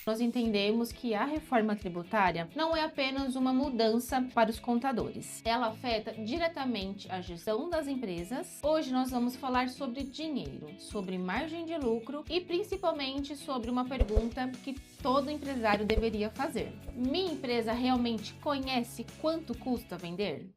nós entendemos que a reforma tributária não é apenas uma mudança para os contadores. Ela afeta diretamente a gestão das empresas. Hoje nós vamos falar sobre dinheiro, sobre margem de lucro e principalmente sobre uma pergunta que todo empresário deveria fazer. Minha empresa realmente conhece quanto custa vender?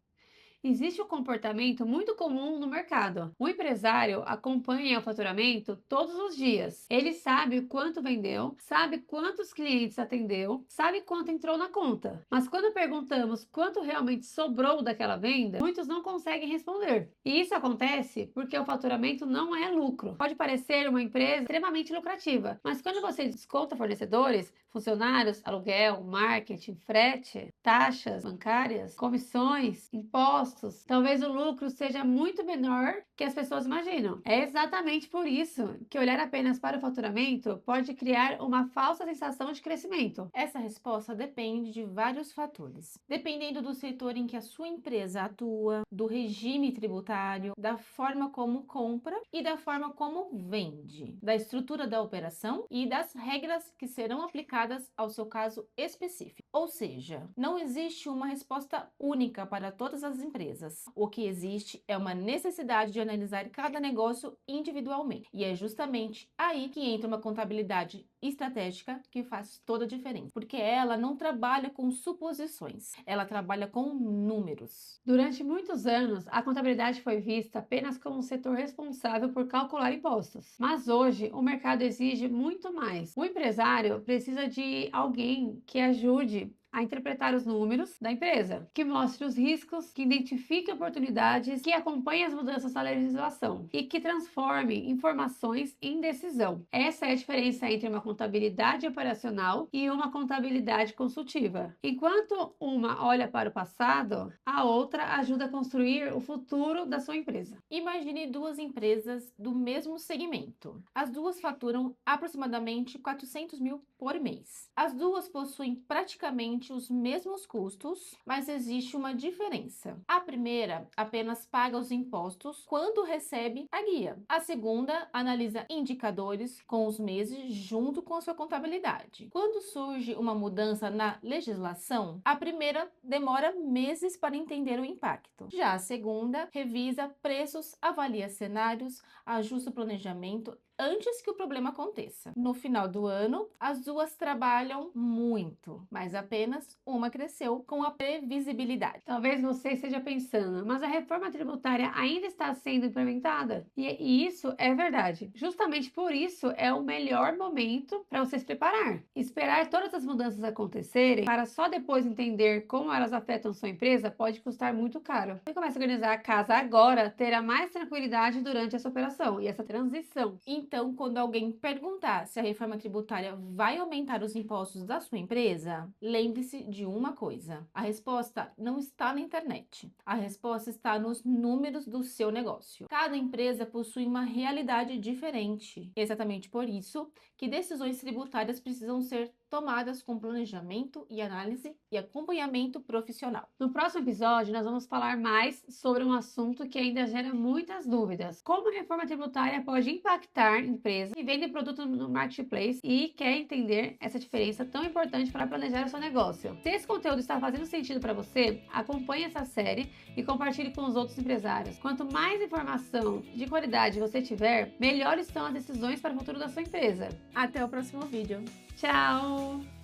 Existe um comportamento muito comum no mercado. O empresário acompanha o faturamento todos os dias. Ele sabe quanto vendeu, sabe quantos clientes atendeu, sabe quanto entrou na conta. Mas quando perguntamos quanto realmente sobrou daquela venda, muitos não conseguem responder. E isso acontece porque o faturamento não é lucro. Pode parecer uma empresa extremamente lucrativa, mas quando você desconta fornecedores, funcionários, aluguel, marketing, frete, taxas bancárias, comissões, impostos, talvez o lucro seja muito menor que as pessoas imaginam. É exatamente por isso que olhar apenas para o faturamento pode criar uma falsa sensação de crescimento. Essa resposta depende de vários fatores. Dependendo do setor em que a sua empresa atua, do regime tributário, da forma como compra e da forma como vende, da estrutura da operação e das regras que serão aplicadas ao seu caso específico. Ou seja, não existe uma resposta única para todas as empresas. O que existe é uma necessidade de analisar cada negócio individualmente. E é justamente aí que entra uma contabilidade estratégica que faz toda a diferença, porque ela não trabalha com suposições, ela trabalha com números. Durante muitos anos, a contabilidade foi vista apenas como um setor responsável por calcular impostos. Mas hoje, o mercado exige muito mais. O empresário precisa de alguém que ajude a interpretar os números da empresa, que mostre os riscos, que identifique oportunidades, que acompanhe as mudanças na legislação e que transforme informações em decisão. Essa é a diferença entre uma contabilidade operacional e uma contabilidade consultiva. Enquanto uma olha para o passado, a outra ajuda a construir o futuro da sua empresa. Imagine duas empresas do mesmo segmento. As duas faturam aproximadamente 400 mil por mês. As duas possuem praticamente os mesmos custos, mas existe uma diferença. A primeira apenas paga os impostos quando recebe a guia. A segunda analisa indicadores com os meses junto com a sua contabilidade. Quando surge uma mudança na legislação, a primeira demora meses para entender o impacto. Já a segunda revisa preços, avalia cenários, ajusta o planejamento antes que o problema aconteça. No final do ano, as duas trabalham muito, mas apenas uma cresceu com a previsibilidade. Talvez você esteja pensando, mas a reforma tributária ainda está sendo implementada? E isso é verdade. Justamente por isso é o melhor momento para você se preparar. Esperar todas as mudanças acontecerem para só depois entender como elas afetam sua empresa pode custar muito caro. Se começa a organizar a casa agora, terá mais tranquilidade durante essa operação e essa transição. Então, quando alguém perguntar se a reforma tributária vai aumentar os impostos da sua empresa, lembre-se de uma coisa: a resposta não está na internet. A resposta está nos números do seu negócio. Cada empresa possui uma realidade diferente. Exatamente por isso que decisões tributárias precisam ser tomadas com planejamento e análise e acompanhamento profissional. No próximo episódio, nós vamos falar mais sobre um assunto que ainda gera muitas dúvidas. Como a reforma tributária pode impactar empresas que vendem produtos no marketplace e quer entender essa diferença tão importante para planejar o seu negócio. Se esse conteúdo está fazendo sentido para você, acompanhe essa série e compartilhe com os outros empresários. Quanto mais informação de qualidade você tiver, melhores são as decisões para o futuro da sua empresa. Até o próximo vídeo. Tchau!